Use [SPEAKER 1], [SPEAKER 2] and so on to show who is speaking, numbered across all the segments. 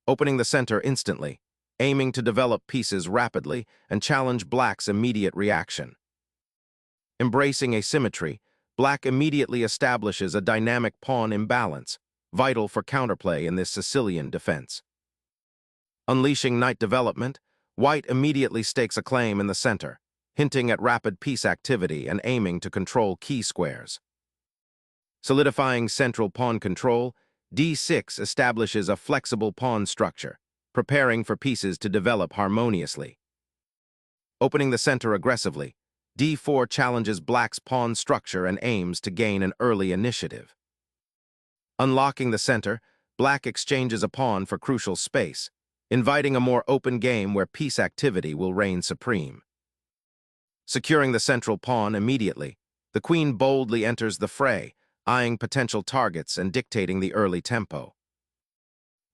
[SPEAKER 1] opening the center instantly, aiming to develop pieces rapidly and challenge Black's immediate reaction. Embracing asymmetry, Black immediately establishes a dynamic pawn imbalance, vital for counterplay in this Sicilian defense. Unleashing knight development, White immediately stakes a claim in the center, hinting at rapid piece activity and aiming to control key squares. Solidifying central pawn control, d6 establishes a flexible pawn structure, preparing for pieces to develop harmoniously. Opening the center aggressively, d4 challenges Black's pawn structure and aims to gain an early initiative. Unlocking the center, Black exchanges a pawn for crucial space, inviting a more open game where piece activity will reign supreme. Securing the central pawn immediately, the queen boldly enters the fray, eyeing potential targets and dictating the early tempo.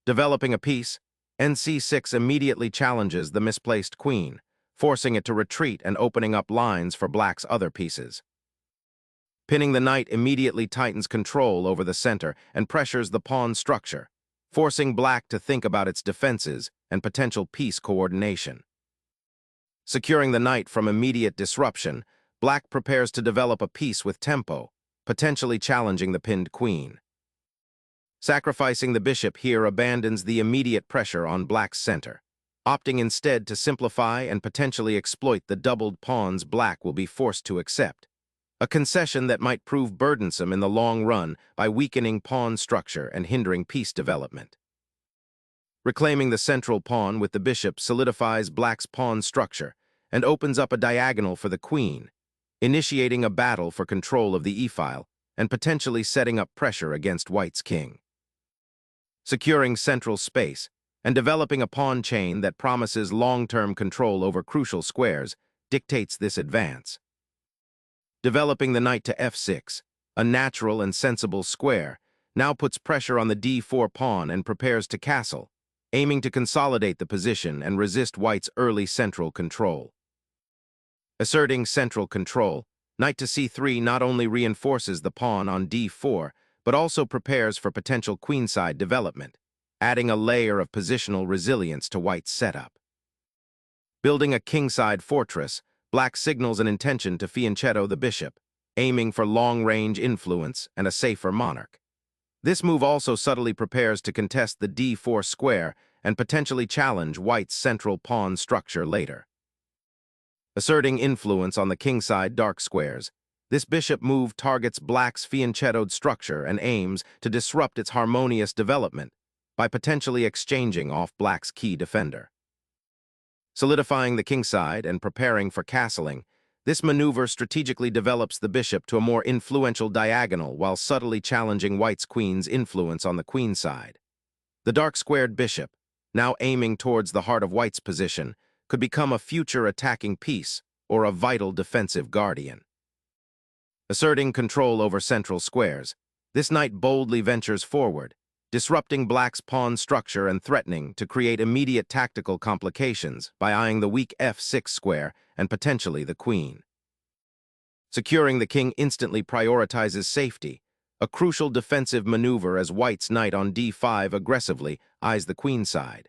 [SPEAKER 1] Developing a piece, nc6 immediately challenges the misplaced queen, forcing it to retreat and opening up lines for Black's other pieces. Pinning the knight immediately tightens control over the center and pressures the pawn structure, forcing Black to think about its defenses and potential piece coordination. Securing the knight from immediate disruption, Black prepares to develop a piece with tempo, potentially challenging the pinned queen. Sacrificing the bishop here abandons the immediate pressure on Black's center, opting instead to simplify and potentially exploit the doubled pawns Black will be forced to accept, a concession that might prove burdensome in the long run by weakening pawn structure and hindering piece development. Reclaiming the central pawn with the bishop solidifies Black's pawn structure and opens up a diagonal for the queen, initiating a battle for control of the e-file and potentially setting up pressure against White's king. Securing central space and developing a pawn chain that promises long-term control over crucial squares dictates this advance. Developing the knight to f6, a natural and sensible square, now puts pressure on the d4 pawn and prepares to castle, aiming to consolidate the position and resist White's early central control. Asserting central control, knight to c3 not only reinforces the pawn on d4, but also prepares for potential queenside development, adding a layer of positional resilience to White's setup. Building a kingside fortress, Black signals an intention to fianchetto the bishop, aiming for long-range influence and a safer monarch. This move also subtly prepares to contest the d4 square and potentially challenge White's central pawn structure later. Asserting influence on the kingside dark squares, this bishop move targets Black's fianchettoed structure and aims to disrupt its harmonious development by potentially exchanging off Black's key defender. Solidifying the kingside and preparing for castling, this maneuver strategically develops the bishop to a more influential diagonal while subtly challenging White's queen's influence on the queen side. The dark-squared bishop, now aiming towards the heart of White's position, could become a future attacking piece or a vital defensive guardian. Asserting control over central squares, this knight boldly ventures forward, disrupting Black's pawn structure and threatening to create immediate tactical complications by eyeing the weak f6 square and potentially the queen. Securing the king instantly prioritizes safety, a crucial defensive maneuver as White's knight on d5 aggressively eyes the queen side.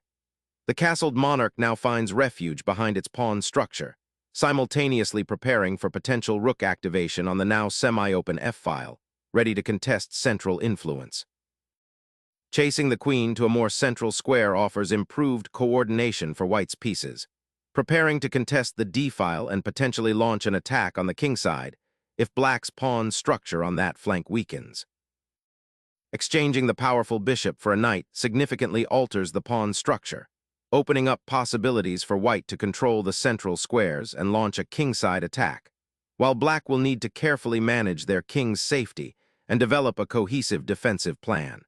[SPEAKER 1] The castled monarch now finds refuge behind its pawn structure, simultaneously preparing for potential rook activation on the now semi-open f-file, ready to contest central influence. Chasing the queen to a more central square offers improved coordination for White's pieces, preparing to contest the d-file and potentially launch an attack on the kingside if Black's pawn structure on that flank weakens. Exchanging the powerful bishop for a knight significantly alters the pawn structure, opening up possibilities for White to control the central squares and launch a kingside attack, while Black will need to carefully manage their king's safety and develop a cohesive defensive plan.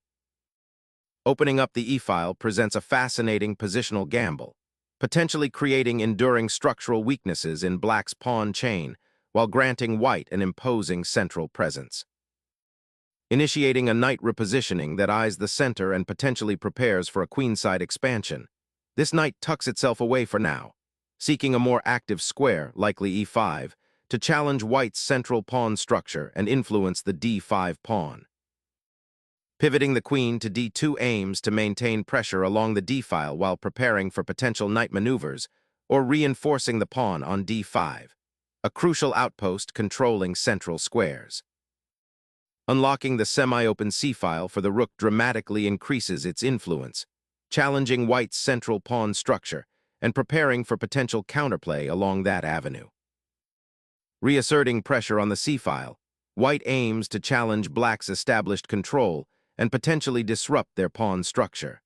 [SPEAKER 1] Opening up the e-file presents a fascinating positional gamble, potentially creating enduring structural weaknesses in Black's pawn chain while granting White an imposing central presence. Initiating a knight repositioning that eyes the center and potentially prepares for a queenside expansion, this knight tucks itself away for now, seeking a more active square, likely e5, to challenge White's central pawn structure and influence the d5 pawn. Pivoting the queen to d2 aims to maintain pressure along the d-file while preparing for potential knight maneuvers, or reinforcing the pawn on d5, a crucial outpost controlling central squares. Unlocking the semi-open c-file for the rook dramatically increases its influence, challenging white's central pawn structure and preparing for potential counterplay along that avenue. Reasserting pressure on the c-file, white aims to challenge black's established control and potentially disrupt their pawn structure.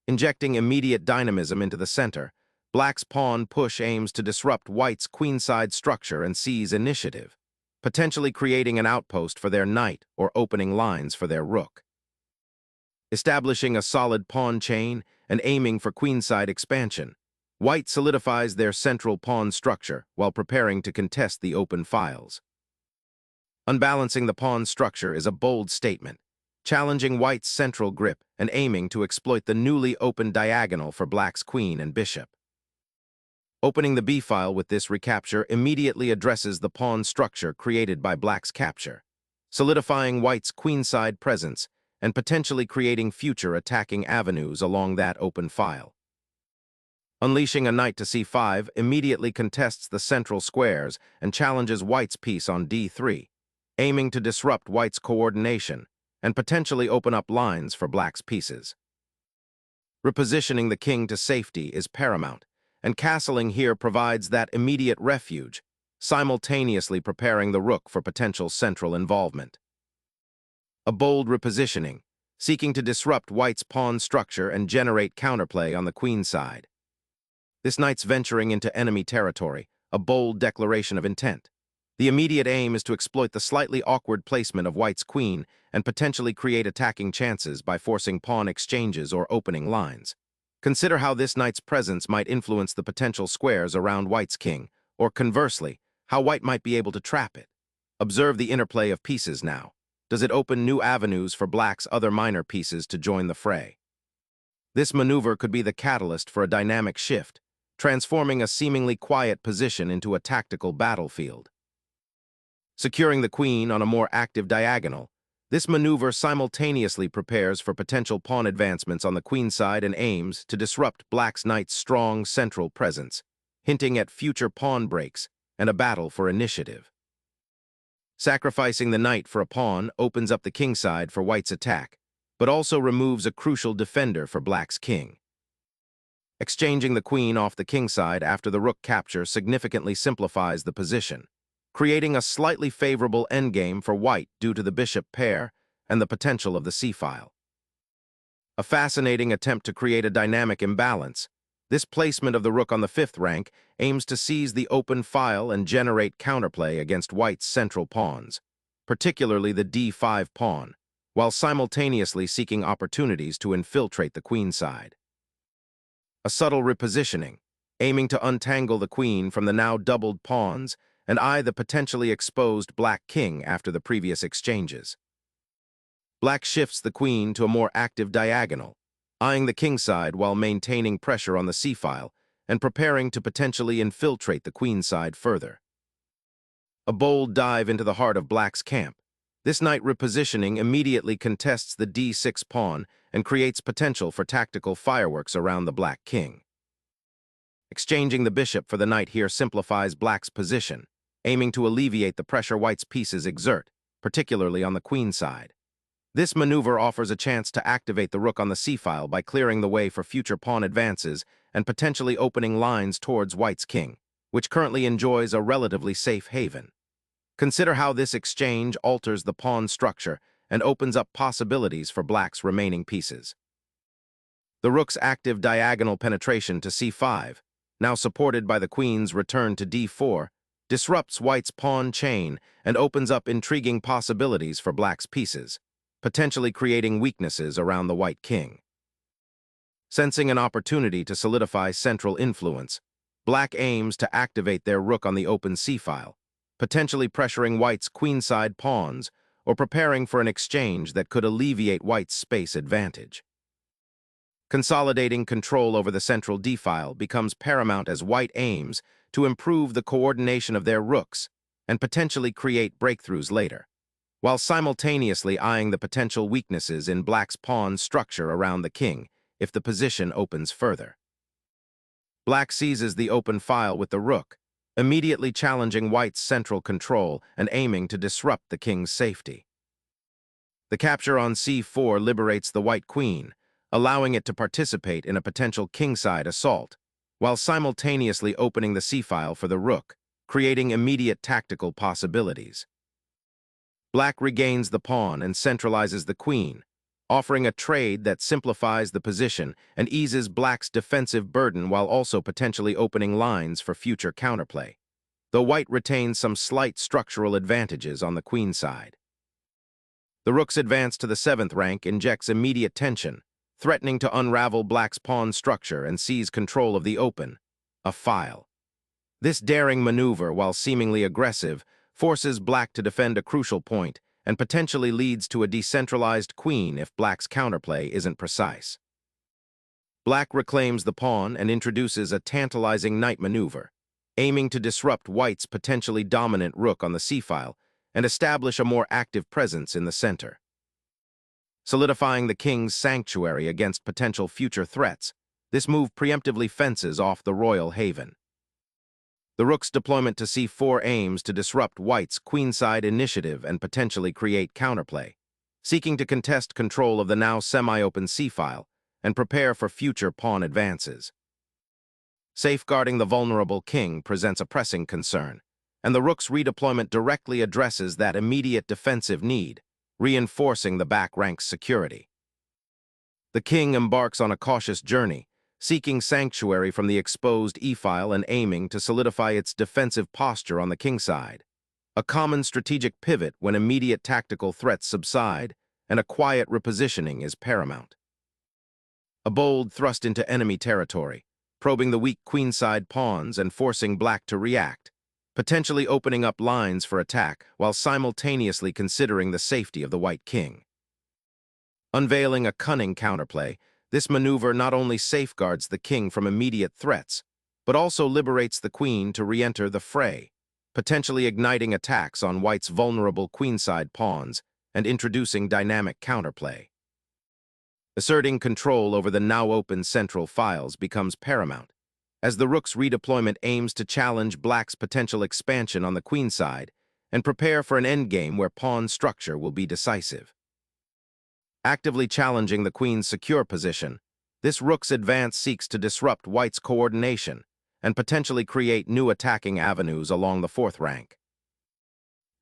[SPEAKER 1] Injecting immediate dynamism into the center, black's pawn push aims to disrupt white's queenside structure and seize initiative, potentially creating an outpost for their knight or opening lines for their rook. Establishing a solid pawn chain and aiming for queenside expansion, white solidifies their central pawn structure while preparing to contest the open files. Unbalancing the pawn structure is a bold statement, challenging white's central grip and aiming to exploit the newly opened diagonal for black's queen and bishop. Opening the b-file with this recapture immediately addresses the pawn structure created by black's capture, solidifying white's queenside presence and potentially creating future attacking avenues along that open file. Unleashing a knight to c5 immediately contests the central squares and challenges white's piece on d3, aiming to disrupt white's coordination and potentially open up lines for black's pieces. Repositioning the king to safety is paramount, and castling here provides that immediate refuge, simultaneously preparing the rook for potential central involvement. A bold repositioning, seeking to disrupt white's pawn structure and generate counterplay on the queen side. This knight's venturing into enemy territory, a bold declaration of intent. The immediate aim is to exploit the slightly awkward placement of white's queen and potentially create attacking chances by forcing pawn exchanges or opening lines. Consider how this knight's presence might influence the potential squares around white's king, or conversely, how white might be able to trap it. Observe the interplay of pieces now. Does it open new avenues for black's other minor pieces to join the fray? This maneuver could be the catalyst for a dynamic shift, transforming a seemingly quiet position into a tactical battlefield. Securing the queen on a more active diagonal, this maneuver simultaneously prepares for potential pawn advancements on the queen side and aims to disrupt black's knight's strong central presence, hinting at future pawn breaks and a battle for initiative. Sacrificing the knight for a pawn opens up the king side for white's attack, but also removes a crucial defender for black's king. Exchanging the queen off the king side after the rook capture significantly simplifies the position, creating a slightly favorable endgame for white due to the bishop pair and the potential of the c-file. A fascinating attempt to create a dynamic imbalance, this placement of the rook on the fifth rank aims to seize the open file and generate counterplay against white's central pawns, particularly the d5 pawn, while simultaneously seeking opportunities to infiltrate the queen side. A subtle repositioning, aiming to untangle the queen from the now doubled pawns and eye the potentially exposed black king after the previous exchanges. Black shifts the queen to a more active diagonal, eyeing the king side while maintaining pressure on the c-file and preparing to potentially infiltrate the queen side further. A bold dive into the heart of black's camp, this knight repositioning immediately contests the d6 pawn and creates potential for tactical fireworks around the black king. Exchanging the bishop for the knight here simplifies black's position, aiming to alleviate the pressure white's pieces exert, particularly on the queen side. This maneuver offers a chance to activate the rook on the c-file by clearing the way for future pawn advances and potentially opening lines towards white's king, which currently enjoys a relatively safe haven. Consider how this exchange alters the pawn structure and opens up possibilities for black's remaining pieces. The rook's active diagonal penetration to c5, now supported by the queen's return to d4, disrupts white's pawn chain and opens up intriguing possibilities for black's pieces, potentially creating weaknesses around the white king. Sensing an opportunity to solidify central influence, black aims to activate their rook on the open c-file, potentially pressuring white's queenside pawns or preparing for an exchange that could alleviate white's space advantage. Consolidating control over the central d-file becomes paramount as white aims to improve the coordination of their rooks and potentially create breakthroughs later. while simultaneously eyeing the potential weaknesses in black's pawn structure around the king if the position opens further. Black seizes the open file with the rook, immediately challenging white's central control and aiming to disrupt the king's safety. The capture on c4 liberates the white queen, allowing it to participate in a potential kingside assault, while simultaneously opening the c-file for the rook, creating immediate tactical possibilities. Black regains the pawn and centralizes the queen, offering a trade that simplifies the position and eases black's defensive burden while also potentially opening lines for future counterplay, though white retains some slight structural advantages on the queen side. The rook's advance to the 7th rank injects immediate tension, threatening to unravel black's pawn structure and seize control of the open, a file. This daring maneuver, while seemingly aggressive, forces black to defend a crucial point and potentially leads to a decentralized queen if black's counterplay isn't precise. Black reclaims the pawn and introduces a tantalizing knight maneuver, aiming to disrupt white's potentially dominant rook on the c-file and establish a more active presence in the center. Solidifying the king's sanctuary against potential future threats, this move preemptively fences off the royal haven. The rook's deployment to c4 aims to disrupt white's queenside initiative and potentially create counterplay, seeking to contest control of the now semi-open c-file and prepare for future pawn advances. Safeguarding the vulnerable king presents a pressing concern, and the rook's redeployment directly addresses that immediate defensive need, reinforcing the back rank's security. The king embarks on a cautious journey, seeking sanctuary from the exposed e-file and aiming to solidify its defensive posture on the kingside, a common strategic pivot when immediate tactical threats subside and a quiet repositioning is paramount. A bold thrust into enemy territory, probing the weak queenside pawns and forcing black to react, potentially opening up lines for attack while simultaneously considering the safety of the white king. Unveiling a cunning counterplay, this maneuver not only safeguards the king from immediate threats, but also liberates the queen to re-enter the fray, potentially igniting attacks on white's vulnerable queenside pawns and introducing dynamic counterplay. Asserting control over the now-open central files becomes paramount, as the rook's redeployment aims to challenge black's potential expansion on the queenside and prepare for an endgame where pawn structure will be decisive. Actively challenging the queen's secure position, this rook's advance seeks to disrupt white's coordination and potentially create new attacking avenues along the 4th rank.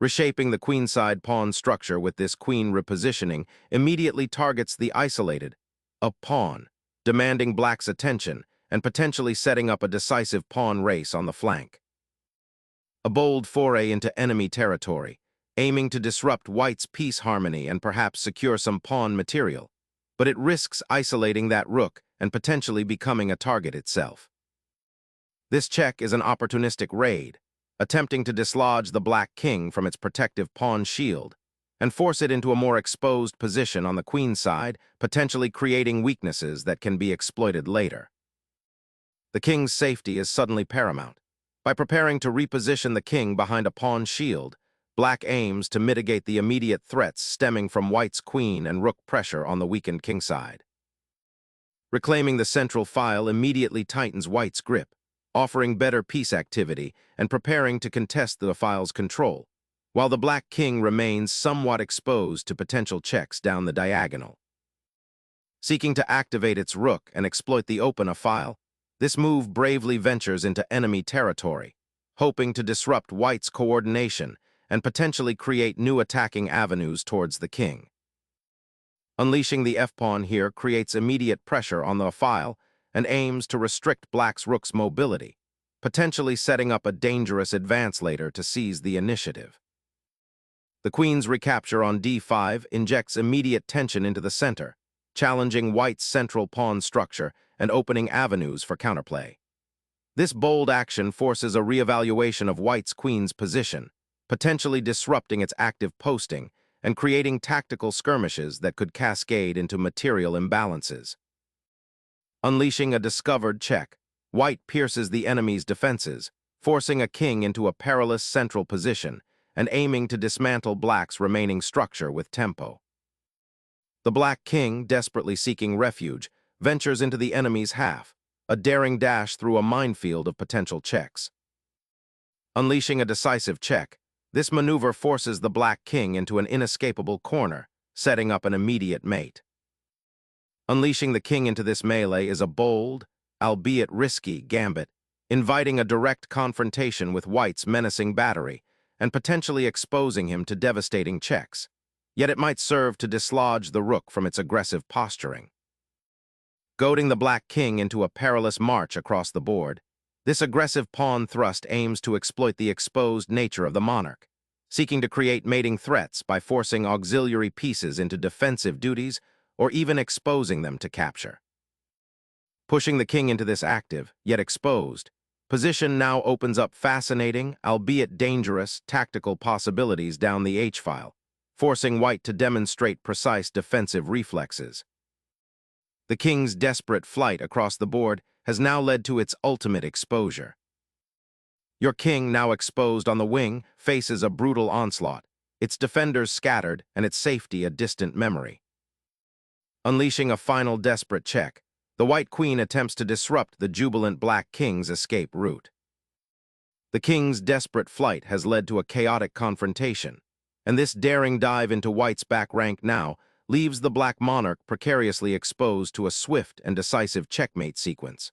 [SPEAKER 1] Reshaping the queenside pawn structure with this queen repositioning immediately targets the isolated, a pawn, demanding black's attention and potentially setting up a decisive pawn race on the flank. A bold foray into enemy territory, aiming to disrupt white's peace harmony and perhaps secure some pawn material, but it risks isolating that rook and potentially becoming a target itself. This check is an opportunistic raid, attempting to dislodge the black king from its protective pawn shield and force it into a more exposed position on the queen's side, potentially creating weaknesses that can be exploited later. The king's safety is suddenly paramount. By preparing to reposition the king behind a pawn shield, black aims to mitigate the immediate threats stemming from white's queen and rook pressure on the weakened kingside. Reclaiming the central file immediately tightens white's grip, offering better piece activity and preparing to contest the file's control, while the black king remains somewhat exposed to potential checks down the diagonal. Seeking to activate its rook and exploit the open file, this move bravely ventures into enemy territory, hoping to disrupt white's coordination and potentially create new attacking avenues towards the king. Unleashing the f-pawn here creates immediate pressure on the file and aims to restrict black's rook's mobility, potentially setting up a dangerous advance later to seize the initiative. The queen's recapture on d5 injects immediate tension into the center, challenging white's central pawn structure and opening avenues for counterplay. This bold action forces a reevaluation of white's queen's position, potentially disrupting its active posting and creating tactical skirmishes that could cascade into material imbalances. Unleashing a discovered check, white pierces the enemy's defenses, forcing a king into a perilous central position and aiming to dismantle black's remaining structure with tempo. The black king, desperately seeking refuge, ventures into the enemy's half, a daring dash through a minefield of potential checks. Unleashing a decisive check, this maneuver forces the black king into an inescapable corner, setting up an immediate mate. Unleashing the king into this melee is a bold, albeit risky, gambit, inviting a direct confrontation with white's menacing battery and potentially exposing him to devastating checks. Yet it might serve to dislodge the rook from its aggressive posturing. Goading the black king into a perilous march across the board, this aggressive pawn thrust aims to exploit the exposed nature of the monarch, seeking to create mating threats by forcing auxiliary pieces into defensive duties or even exposing them to capture. Pushing the king into this active, yet exposed, position now opens up fascinating, albeit dangerous, tactical possibilities down the H-file, forcing white to demonstrate precise defensive reflexes. The king's desperate flight across the board has now led to its ultimate exposure. Your king, now exposed on the wing, faces a brutal onslaught, its defenders scattered and its safety a distant memory. Unleashing a final desperate check, the white queen attempts to disrupt the jubilant black king's escape route. The king's desperate flight has led to a chaotic confrontation, and this daring dive into white's back rank now leaves the black monarch precariously exposed to a swift and decisive checkmate sequence.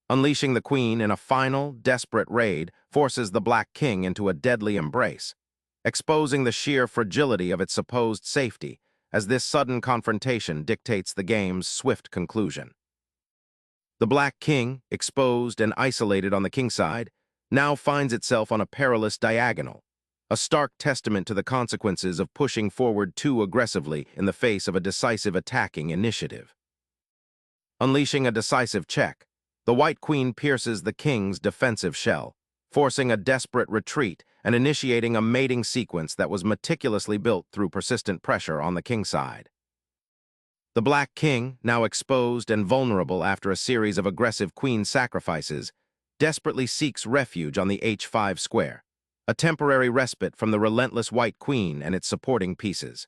[SPEAKER 1] Unleashing the queen in a final, desperate raid forces the black king into a deadly embrace, exposing the sheer fragility of its supposed safety, as this sudden confrontation dictates the game's swift conclusion. The black king, exposed and isolated on the kingside, now finds itself on a perilous diagonal, a stark testament to the consequences of pushing forward too aggressively in the face of a decisive attacking initiative. Unleashing a decisive check, the white queen pierces the king's defensive shell, forcing a desperate retreat and initiating a mating sequence that was meticulously built through persistent pressure on the kingside. The black king, now exposed and vulnerable after a series of aggressive queen sacrifices, desperately seeks refuge on the H5 square, a temporary respite from the relentless white queen and its supporting pieces.